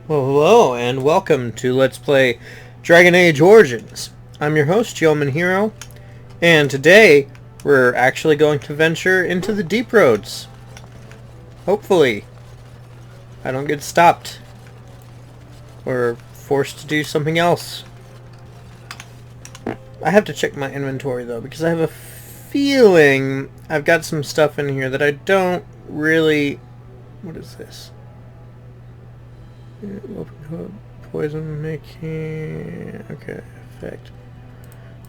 Well, hello and welcome to Let's Play Dragon Age Origins. I'm your host, Yeoman Hero, and today we're actually going to venture into the deep roads. Hopefully, I don't get stopped or forced to do something else. I have to check my inventory though, because I have a feeling I've got some stuff in here that I don't really... What is this? Poison making... Okay, effect.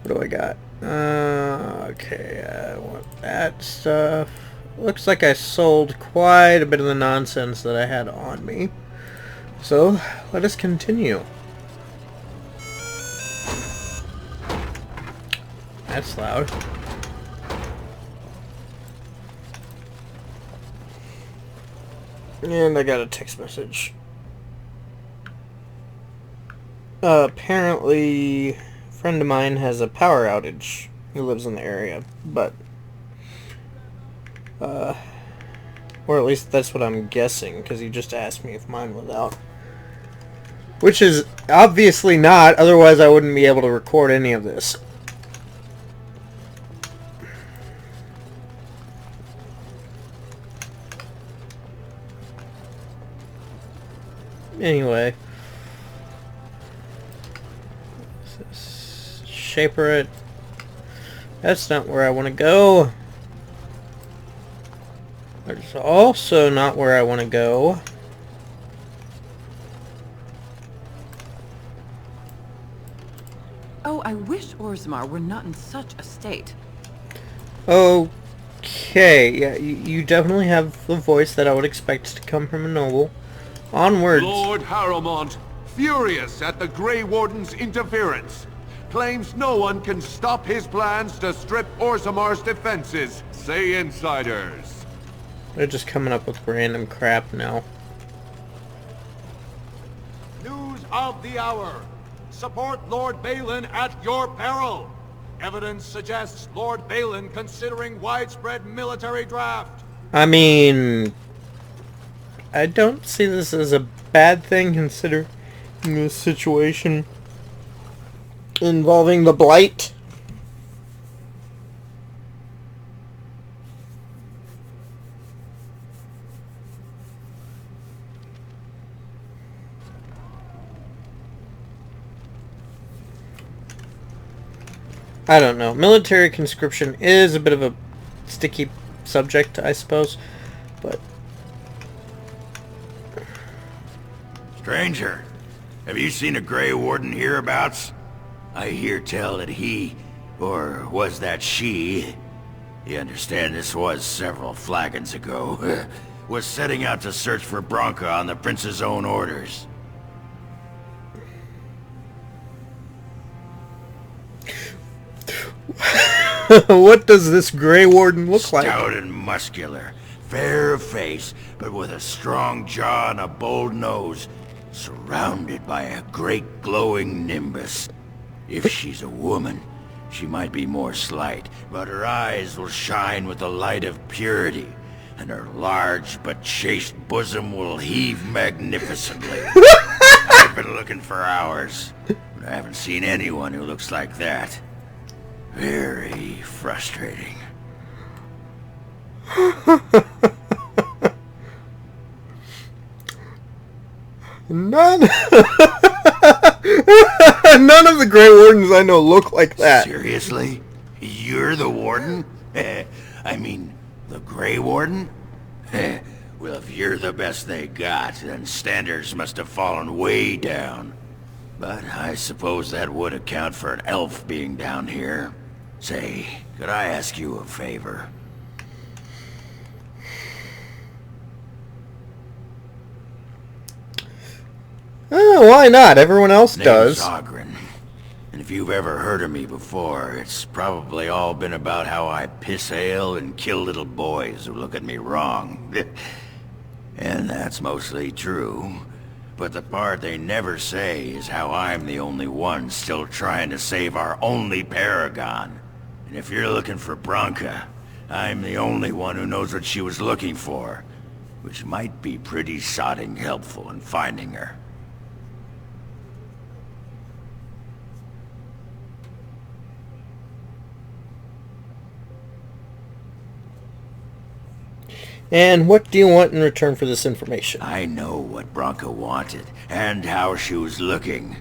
What do I got? Okay, I want that stuff. Looks like I sold quite a bit of the nonsense that I had on me. So, let us continue. That's loud. And I got a text message. Apparently, a friend of mine has a power outage. He lives in the area, but... or at least that's what I'm guessing, because he just asked me if mine was out. Which is obviously not, otherwise I wouldn't be able to record any of this. Anyway. Shaper it. That's not where I want to go. That's also not where I want to go. Oh, I wish Orzammar were not in such a state. Okay, yeah, you definitely have the voice that I would expect to come from a noble. Onwards. Lord Harrowmont, furious at the Grey Warden's interference, claims no one can stop his plans to strip Orzammar's defenses, say insiders. They're just coming up with random crap now. News of the hour. Support Lord Balin at your peril. Evidence suggests Lord Balin considering widespread military draft. I mean, I don't see this as a bad thing considering the situation involving the Blight. I don't know. Military conscription is a bit of a sticky subject, I suppose, but... Stranger, have you seen a Grey Warden hereabouts? I hear tell that he, or was that she, you understand this was several flagons ago, was setting out to search for Branka on the Prince's own orders. What does this Grey Warden look like? Stout and muscular, fair of face, but with a strong jaw and a bold nose, surrounded by a great glowing nimbus. If she's a woman, she might be more slight, but her eyes will shine with the light of purity, and her large but chaste bosom will heave magnificently. I've been looking for hours, but I haven't seen anyone who looks like that. Very frustrating. None None of the Grey Wardens I know look like that. Seriously? You're the Warden? I mean, the Grey Warden? Well, if you're the best they got, then standards must have fallen way down. But I suppose that would account for an elf being down here. Say, could I ask you a favor? Oh, why not? Everyone else does. Name's Ogren. And if you've ever heard of me before, it's probably all been about how I piss ale and kill little boys who look at me wrong. And that's mostly true. But the part they never say is how I'm the only one still trying to save our only paragon. And if you're looking for Branka, I'm the only one who knows what she was looking for, which might be pretty sodding helpful in finding her. And what do you want in return for this information? I know what Bronca wanted, and how she was looking.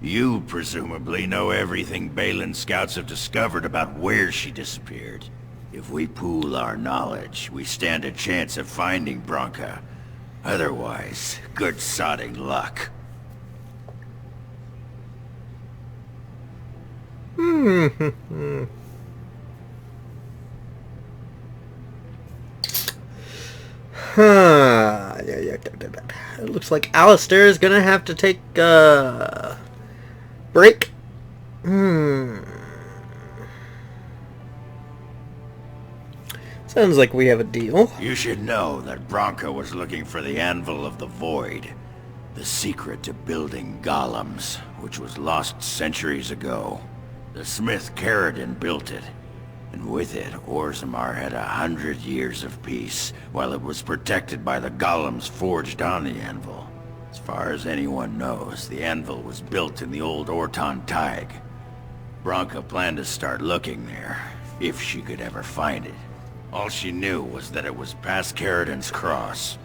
You presumably know everything Balin's scouts have discovered about where she disappeared. If we pool our knowledge, we stand a chance of finding Bronca. Otherwise, good sodding luck. Huh. It looks like Alistair is gonna have to take a break. Sounds like we have a deal. You should know that Bronca was looking for the Anvil of the Void, the secret to building golems, which was lost centuries ago. The smith Caradon built it, and with it, Orzammar had 100 years of peace, while it was protected by the golems forged on the anvil. As far as anyone knows, the anvil was built in the old Orton Tig. Bronca planned to start looking there, if she could ever find it. All she knew was that it was past Caradon's cross.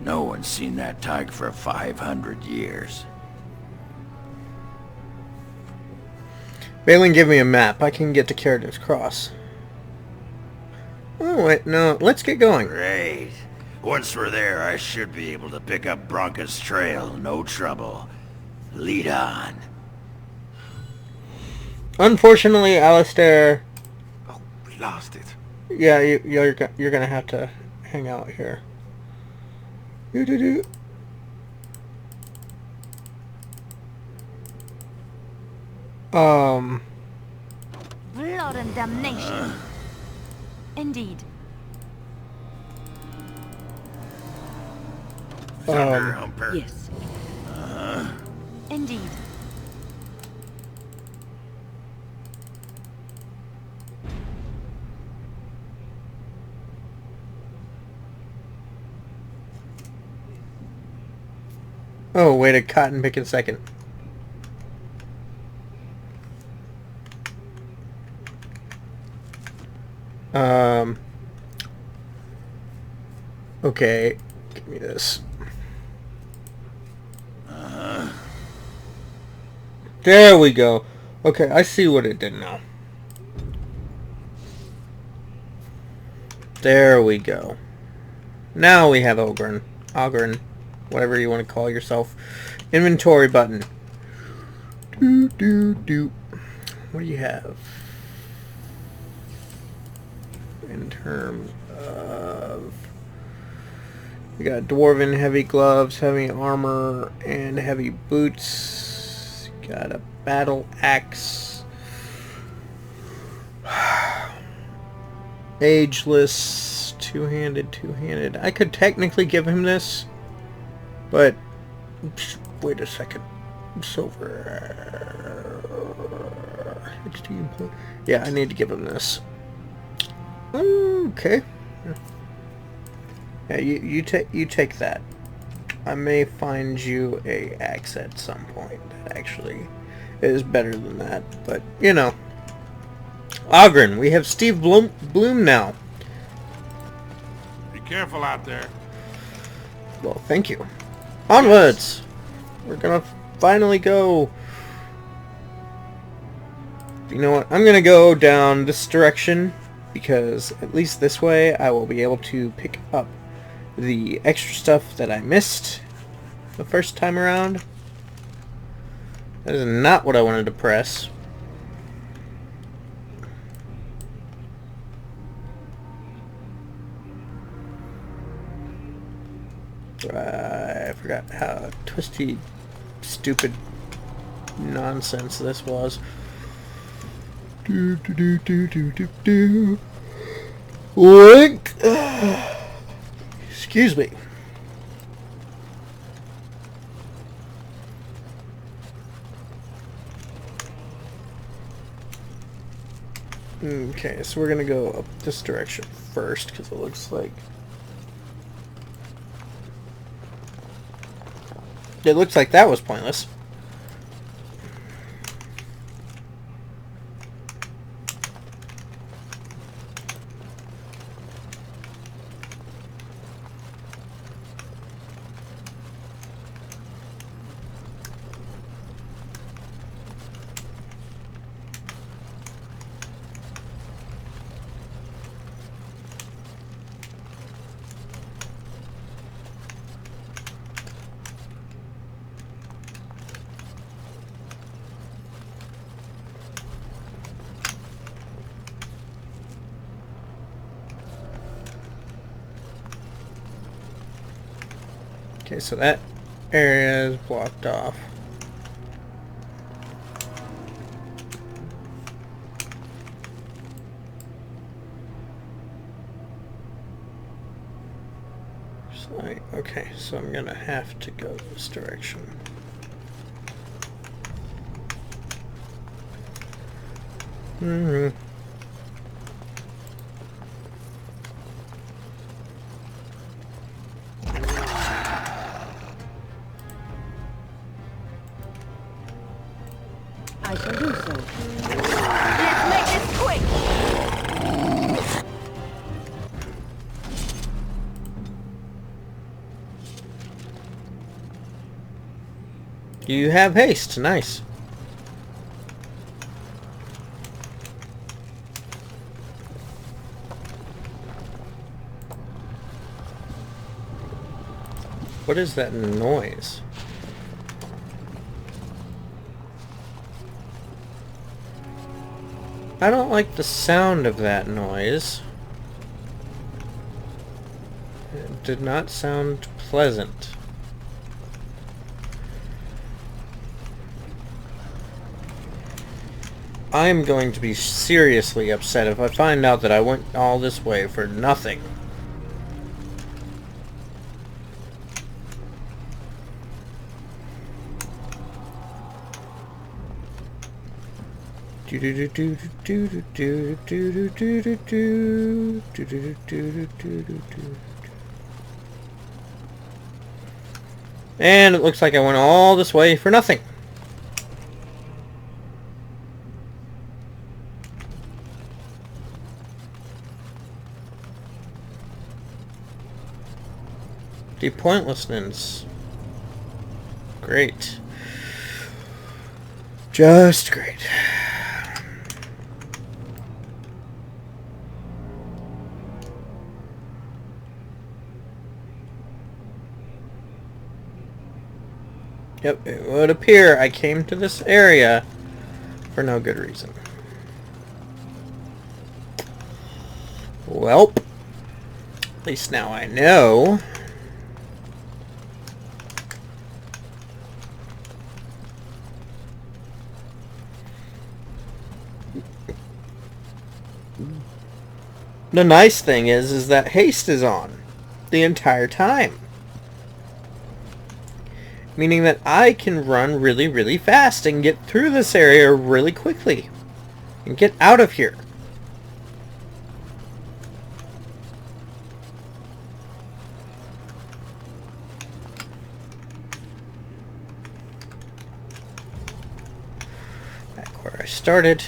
No one's seen that Tig for 500 years. Balin, give me a map. I can get to Caradon's Cross. Oh, wait, no. Let's get going. Great. Once we're there, I should be able to pick up Bronca's trail, no trouble. Lead on. Unfortunately, Alistair... Oh, we lost it. Yeah, you're gonna have to hang out here. Do. Blood and damnation. Indeed. Thunder Humper. Yes. Indeed. Oh, wait a cotton picking second. Okay, give me this. There we go. Okay, I see what it did now. There we go. Now we have Ogren, whatever you want to call yourself. Inventory button. What do you have? In terms of... We got Dwarven heavy gloves, heavy armor, and heavy boots. Got a battle axe. Ageless, two-handed. I could technically give him this, but wait a second. Silver. 16 point. Yeah, I need to give him this. Okay. Yeah, you take that. I may find you a axe at some point that actually is better than that, but you know. Ogren, we have Steve Bloom now. Be careful out there. Well, thank you. Onwards! We're gonna finally go... You know what? I'm gonna go down this direction, because at least this way I will be able to pick up the extra stuff that I missed the first time around. That is not what I wanted to press. I forgot how twisty, stupid nonsense this was. Link. Excuse me. Okay, so we're gonna go up this direction first because it looks like that was pointless. Okay, so that area is blocked off. Okay, so I'm gonna have to go this direction. I shall do so. Let's make this quick! You have haste. Nice. What is that noise? I don't like the sound of that noise. It did not sound pleasant. I'm going to be seriously upset if I find out that I went all this way for nothing. And it looks like I went all this way for nothing. The pointlessness. Great. Just great. Yep, it would appear I came to this area for no good reason. Welp. At least now I know. The nice thing is that haste is on the entire time. Meaning that I can run really, really fast and get through this area really quickly. And get out of here. Back where I started.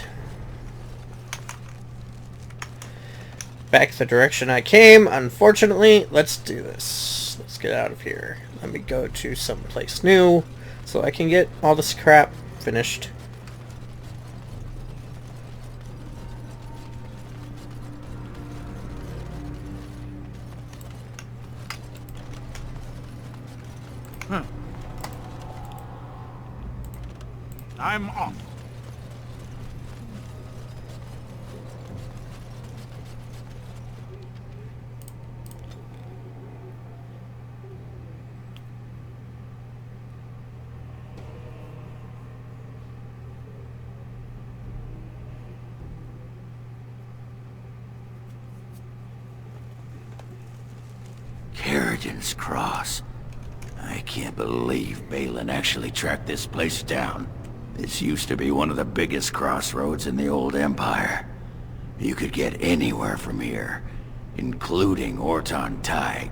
Back the direction I came. Unfortunately, let's do this. Let's get out of here. Let me go to someplace new so I can get all this crap finished. I'm off. Carrigan's Cross. I can't believe Balin actually tracked this place down. This used to be one of the biggest crossroads in the old Empire. You could get anywhere from here, including Orton Tig.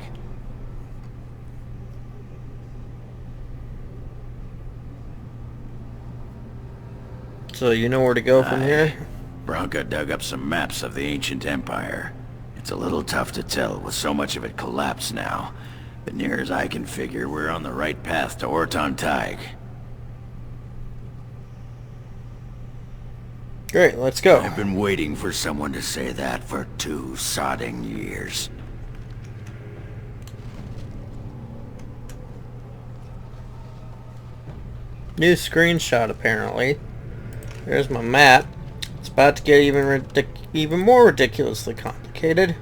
So you know where to go from here? Branka dug up some maps of the ancient Empire. It's a little tough to tell with so much of it collapsed now. But near as I can figure, we're on the right path to Orton Tig. Great, let's go. I've been waiting for someone to say that for 2 sodding years. New screenshot, apparently. There's my map. It's about to get even more ridiculously complicated.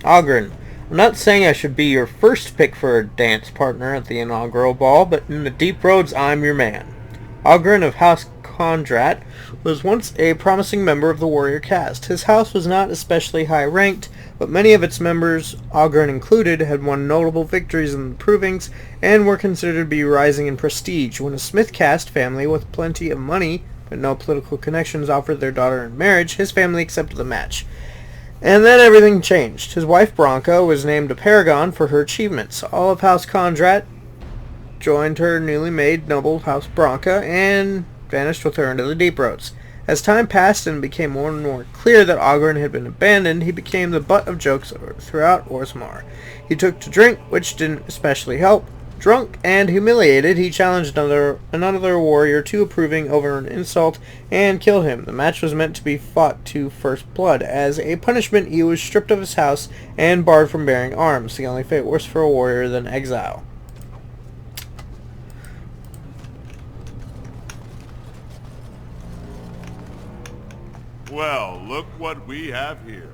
Ogren, I'm not saying I should be your first pick for a dance partner at the inaugural ball, but in the Deep Roads, I'm your man. Ogren of House Kondrat was once a promising member of the warrior caste. His house was not especially high-ranked, but many of its members, Ogren included, had won notable victories in the provings and were considered to be rising in prestige. When a Smith caste family with plenty of money but no political connections offered their daughter in marriage, his family accepted the match. And then everything changed. His wife Bronca was named a paragon for her achievements. All of House Kondrat joined her newly made noble House Bronca and vanished with her into the Deep Roads. As time passed and it became more and more clear that Ogren had been abandoned, he became the butt of jokes throughout Orzammar. He took to drink, which didn't especially help. Drunk and humiliated, he challenged another warrior to a proving over an insult and killed him. The match was meant to be fought to first blood. As a punishment, he was stripped of his house and barred from bearing arms, the only fate worse for a warrior than exile. Well, look what we have here.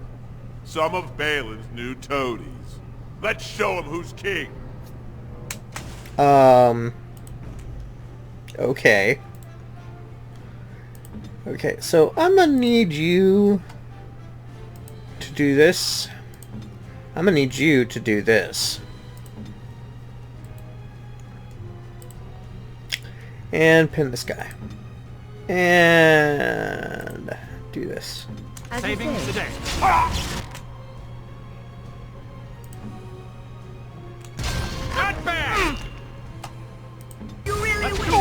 Some of Balin's new toadies. Let's show him who's king. Okay. Okay, so I'm gonna need you to do this. I'm gonna need you to do this. And pin this guy. And do this. Savings today. Not bad! You really Let's will. go!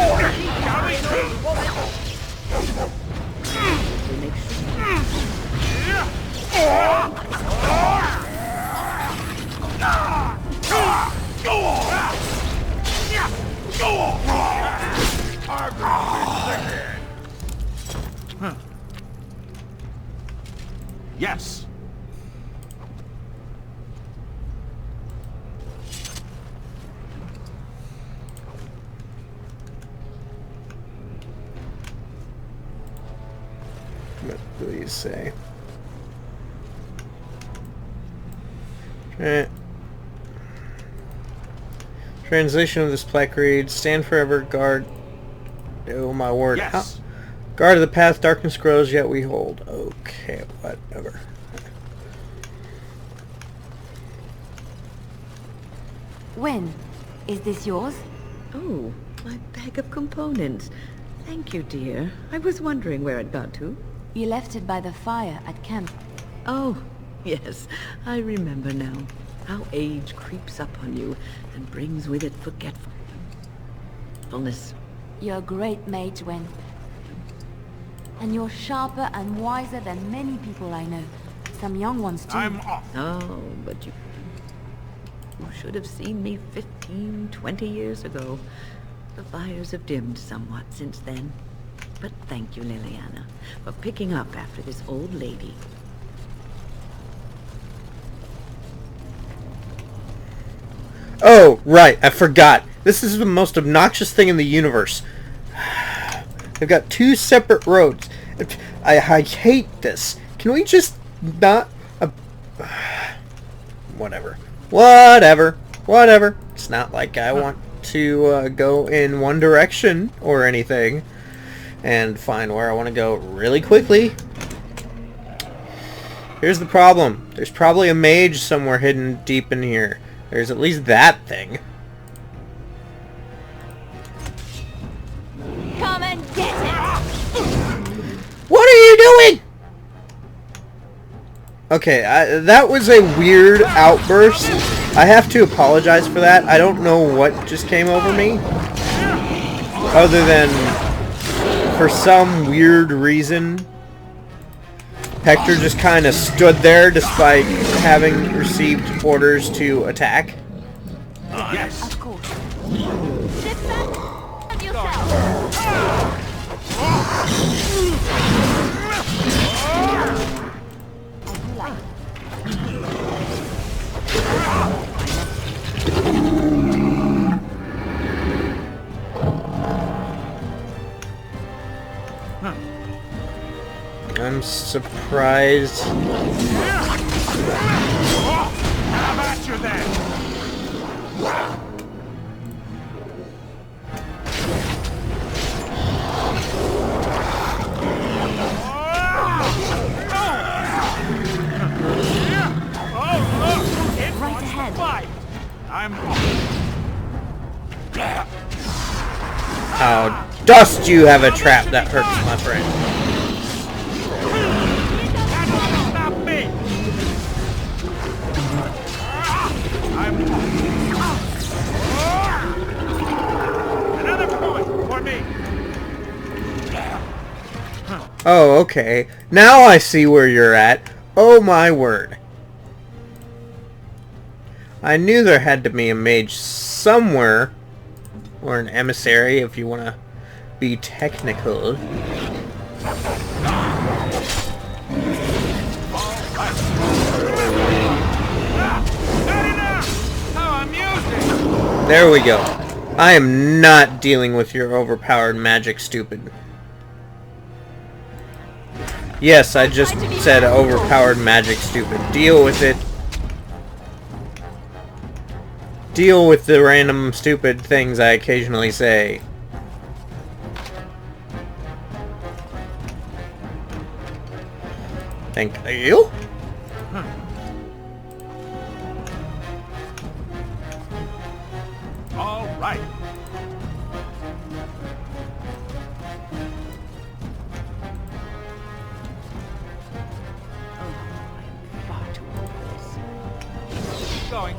Yes. What do you say? Translation of this plaque reads, "Stand forever, guard." Oh my word. Yes. Guard of the path, darkness grows, yet we hold. Okay, whatever. When? Is this yours? Oh, my bag of components. Thank you, dear. I was wondering where it got to. You left it by the fire at camp. Oh, yes, I remember now. How age creeps up on you and brings with it forgetfulness. You're a great mage, Wen. And you're sharper and wiser than many people I know. Some young ones, too. I'm off. Oh, but you should have seen me 15, 20 years ago. The fires have dimmed somewhat since then. But thank you, Leliana, for picking up after this old lady. Oh, right, I forgot. This is the most obnoxious thing in the universe. They've got two separate roads. I hate this. Can we just not... whatever. Whatever. It's not like I want to go in one direction or anything and find where I want to go really quickly. Here's the problem. There's probably a mage somewhere hidden deep in here. There's at least that thing. Come and get it! What are you doing? Okay, that was a weird outburst. I have to apologize for that. I don't know what just came over me. Other than, for some weird reason, Hector just kind of stood there despite having received orders to attack. Yes. Of course. Defend yourself! I'm surprised. How about you then? Right ahead. I'm... How dost you have a trap that hurts my friend? Stop me! Another point for me! Oh, okay. Now I see where you're at. Oh my word. I knew there had to be a mage somewhere. Or an emissary, if you want to be technical. How amusing! There we go. I am not dealing with your overpowered magic, stupid. Yes, I just said overpowered magic, stupid. Deal with it. Deal with the random stupid things I occasionally say. Thank you. All right. Far too old for this. Going.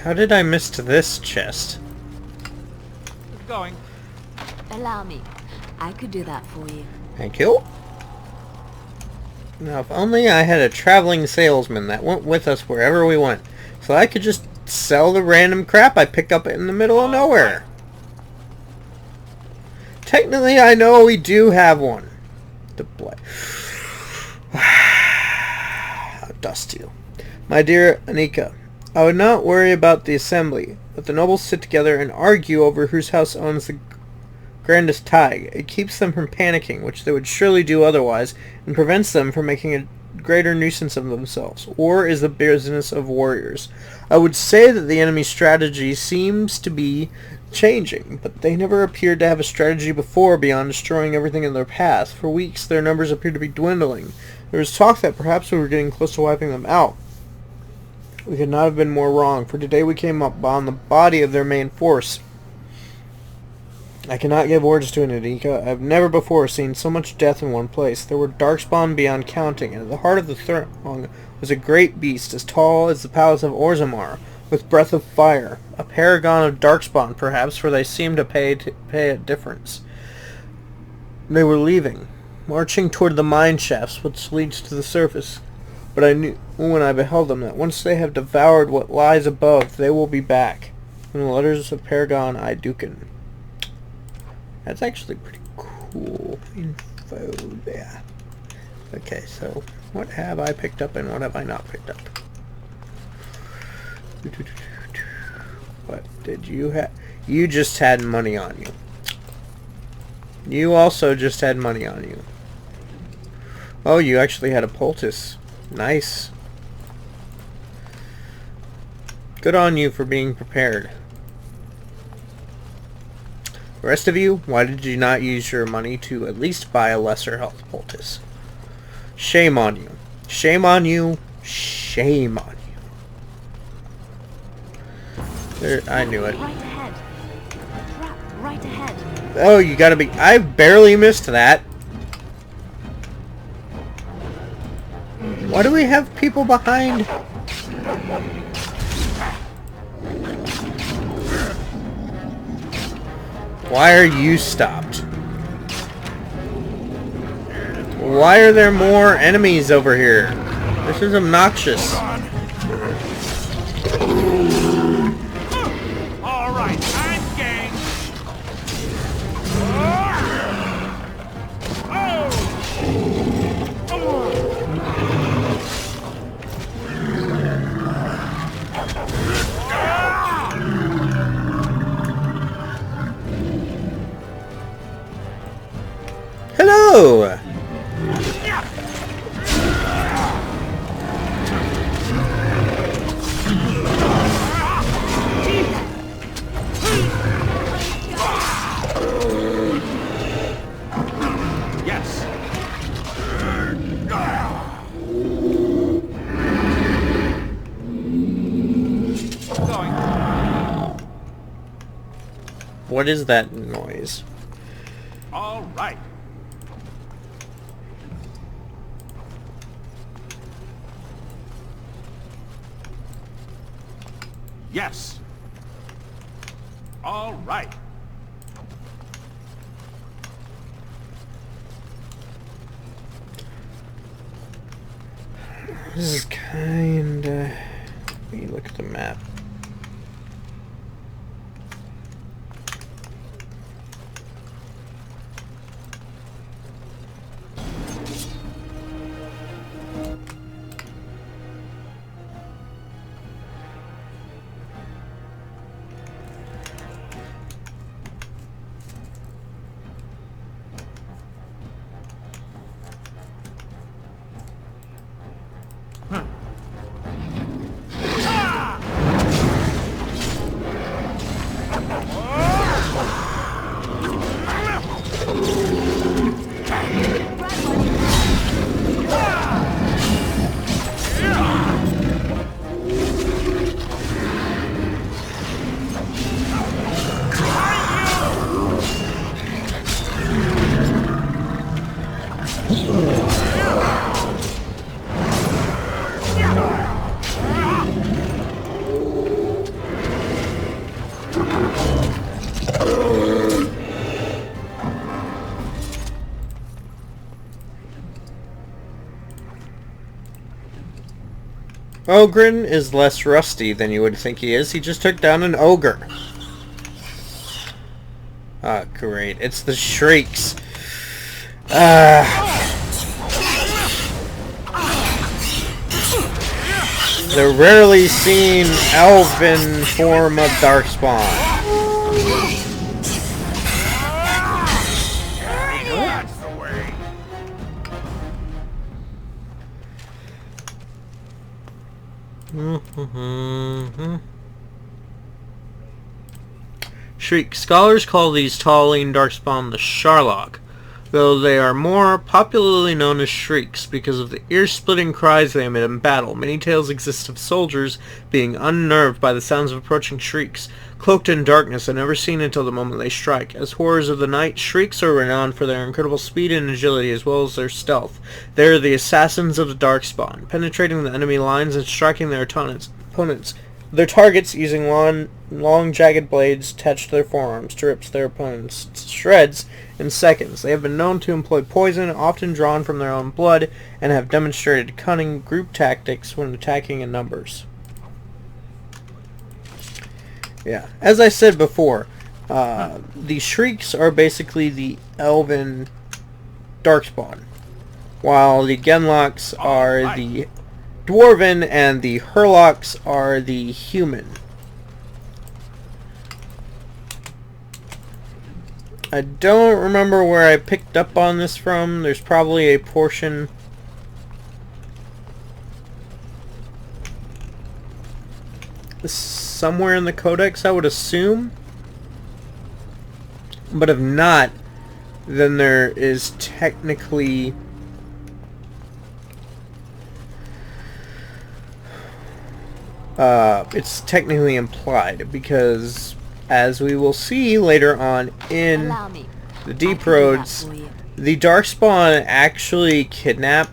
How did I miss this chest? Going. Allow me. I could do that for you. Thank you. Now, if only I had a traveling salesman that went with us wherever we went, so I could just sell the random crap I pick up in the middle of nowhere. Technically, I know we do have one. The blood. How dust you. My dear Anika, I would not worry about the assembly, but the nobles sit together and argue over whose house owns the grandest tie. It keeps them from panicking, which they would surely do otherwise, and prevents them from making a greater nuisance of themselves. War is the business of warriors. I would say that the enemy's strategy seems to be changing, but they never appeared to have a strategy before beyond destroying everything in their path. For weeks their numbers appeared to be dwindling. There was talk that perhaps we were getting close to wiping them out. We could not have been more wrong, for today we came up on the body of their main force. I cannot give orders to an Anika. I have never before seen so much death in one place. There were darkspawn beyond counting, and at the heart of the throng was a great beast as tall as the palace of Orzammar, with breath of fire. A paragon of darkspawn, perhaps, for they seemed to pay a difference. They were leaving, marching toward the mine shafts which leads to the surface. But I knew when I beheld them that once they have devoured what lies above, they will be back. In the letters of Paragon I Dukin. That's actually pretty cool info there. Okay, so what have I picked up and what have I not picked up? What did you have? You just had money on you. You also just had money on you. Oh, you actually had a poultice. Nice. Good on you for being prepared. The rest of you, why did you not use your money to at least buy a lesser health poultice? Shame on you. Shame on you. Shame on you. There, I knew it. Right ahead. Trap right ahead. Oh, you gotta be... I barely missed that. Why do we have people behind? Why are you stopped? Why are there more enemies over here? This is obnoxious. All right, I'm game. What is that noise? All right. Yes. All right. This is kinda... Let me look at the map. Ogren is less rusty than you would think he is. He just took down an ogre. Ah, great. It's the shrieks. The rarely seen elven form of darkspawn. That's the way. Shriek. Scholars call these tall, lean darkspawn the Sharlock, though they are more popularly known as shrieks because of the ear-splitting cries they emit in battle. Many tales exist of soldiers being unnerved by the sounds of approaching shrieks, cloaked in darkness and never seen until the moment they strike. As horrors of the night, shrieks are renowned for their incredible speed and agility as well as their stealth. They are the assassins of the darkspawn, penetrating the enemy lines and striking their opponents. Their targets, using long jagged blades attached to their forearms, to rip their opponents to shreds in seconds. They have been known to employ poison, often drawn from their own blood, and have demonstrated cunning group tactics when attacking in numbers. Yeah, as I said before, the shrieks are basically the elven darkspawn, while the genlocks are the dwarven and the hurlocks are the human. I don't remember where I picked up on this from. There's probably a portion somewhere in the codex, I would assume. But if not, then there is technically it's technically implied, because as we will see later on in the Deep Roads, the Darkspawn actually kidnap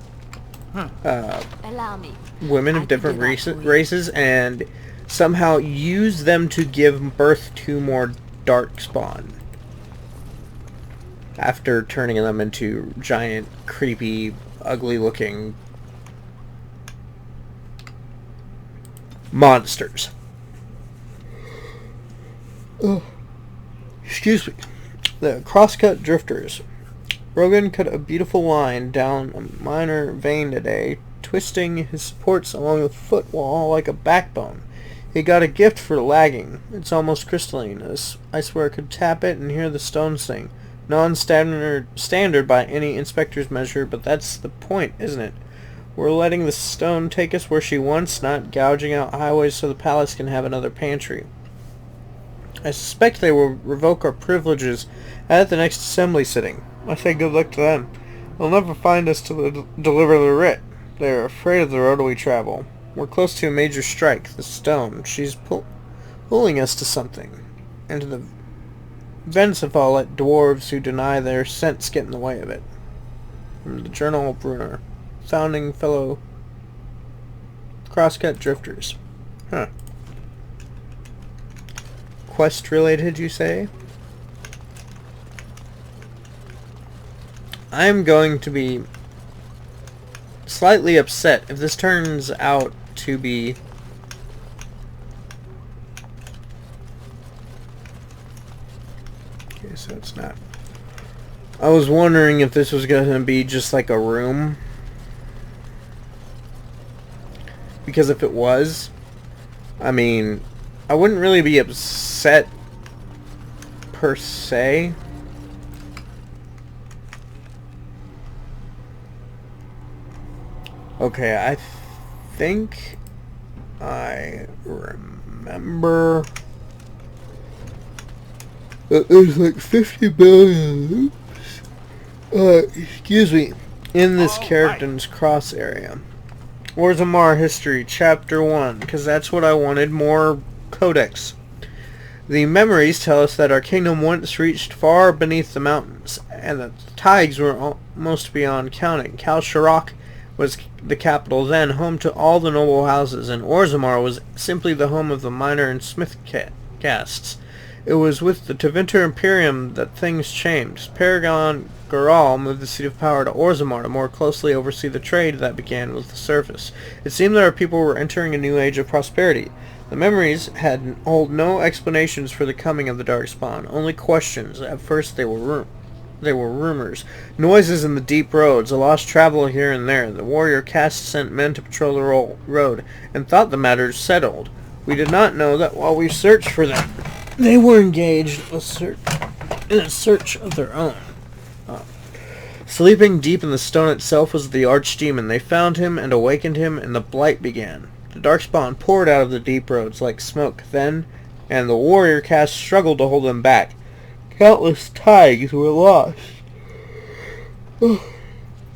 women of different races and somehow use them to give birth to more Darkspawn after turning them into giant, creepy, ugly-looking monsters. Oh, excuse me. The crosscut drifters. Rogan cut a beautiful line down a minor vein today, twisting his supports along the foot wall like a backbone. He got a gift for lagging. It's almost crystalline. I swear I could tap it and hear the stones sing. Non-standard by any inspector's measure, but that's the point, isn't it? We're letting the stone take us where she wants, not gouging out highways so the palace can have another pantry. I suspect they will revoke our privileges at the next assembly sitting. I say good luck to them. They'll never find us to deliver the writ. They're afraid of the road we travel. We're close to a major strike. The stone. She's pulling us to something. And to the Vencefall let dwarves who deny their sense get in the way of it. From the Journal of Brunner. Founding fellow Crosscut Drifters. Huh. Quest related, you say? I'm going to be slightly upset if this turns out to be okay, so it's not. I was wondering if this was going to be just like a room, because if it was, I mean, I wouldn't really be upset per se. Okay, I think I remember that there's like 50 billion excuse me, in this Carrickton's Cross area. Orzammar History, Chapter 1, because that's what I wanted, more codex. The memories tell us that our kingdom once reached far beneath the mountains, and that the tides were almost beyond counting. Kalsharok was the capital then, home to all the noble houses, and Orzammar was simply the home of the miner and smith castes. It was with the Tevinter Imperium that things changed. Paragon Garal moved the seat of power to Orzammar to more closely oversee the trade that began with the surface. It seemed that our people were entering a new age of prosperity. The memories had hold no explanations for the coming of the Darkspawn, only questions. At first they were rumors. Noises in the deep roads, a lost traveler here and there. The warrior caste sent men to patrol the road, and thought the matter settled. We did not know that while we searched for them, they were engaged in a search of their own. Sleeping deep in the stone itself was the archdemon. They found him and awakened him, and the blight began. The darkspawn poured out of the deep roads like smoke then, and the warrior caste struggled to hold them back. Countless tigers were lost.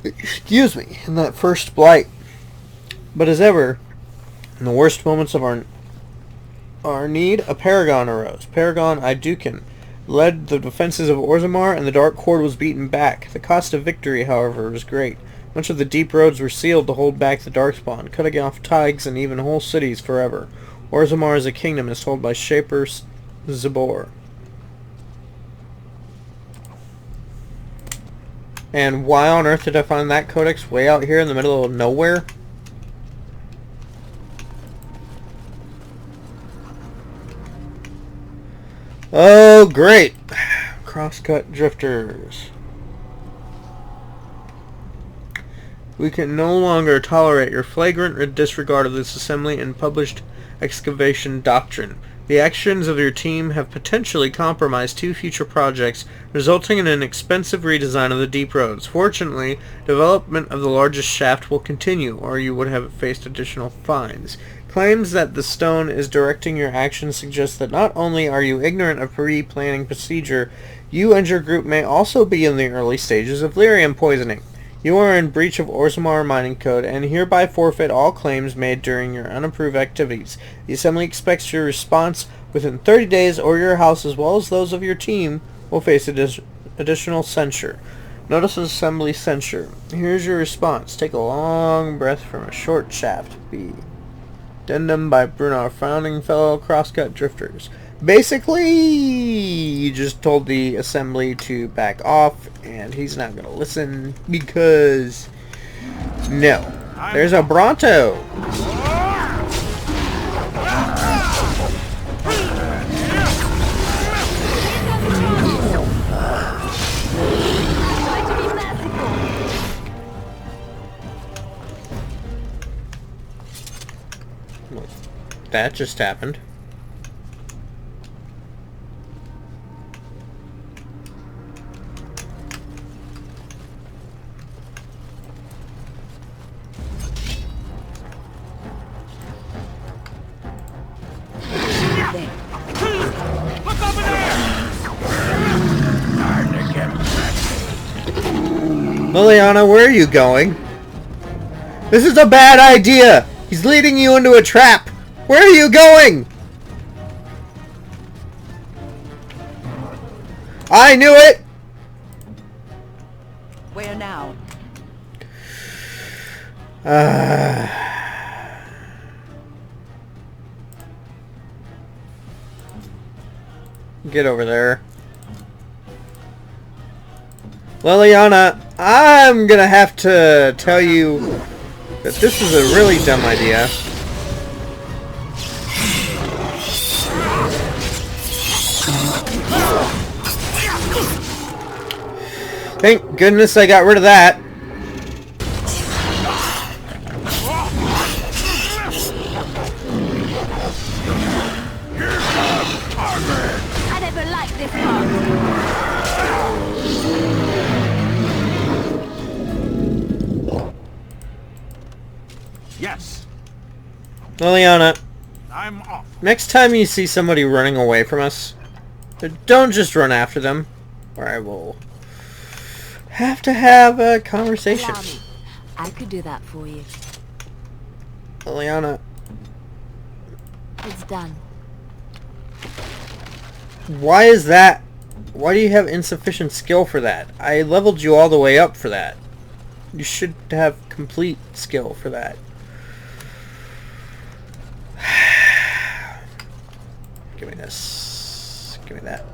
Excuse me, in that first blight. But as ever, in the worst moments of our need, a paragon arose. Paragon Idukin led the defenses of Orzammar, and the Dark Horde was beaten back. The cost of victory, however, was great. Much of the deep roads were sealed to hold back the Darkspawn, cutting off tigers and even whole cities forever. Orzammar as a kingdom is told by Shaper Zabor. And why on earth did I find that codex way out here in the middle of nowhere? Oh, great. Crosscut Drifters. We can no longer tolerate your flagrant disregard of this assembly and published excavation doctrine. The actions of your team have potentially compromised 2 future projects, resulting in an expensive redesign of the deep roads. Fortunately, development of the largest shaft will continue, or you would have faced additional fines. Claims that the stone is directing your actions suggest that not only are you ignorant of pre-planning procedure, you and your group may also be in the early stages of lyrium poisoning. You are in breach of Orzammar Mining Code and hereby forfeit all claims made during your unapproved activities. The Assembly expects your response within 30 days, or your house as well as those of your team will face additional censure. Notice Assembly censure. Here's your response. Take a long breath from a short shaft. B. Addendum by Brunner, founding fellow Crosscut Drifters. Basically, you just told the Assembly to back off, and he's not going to listen because... No. There's a Bronto! That just happened. Leliana, where are you going? This is a bad idea! He's leading you into a trap! Where are you going? I knew it! Where now? Get over there. Leliana, I'm gonna have to tell you that this is a really dumb idea. Thank goodness I got rid of that. I never liked this part. Yes, Leliana, I'm off. next time you see somebody running away from us, don't just run after them, or I will have to have a conversation. Allow me. I could do that for you. Leliana, It's done. why is that? Why do you have insufficient skill for that? I leveled you all the way up for that. You should have complete skill for that. Give me this. Give me that.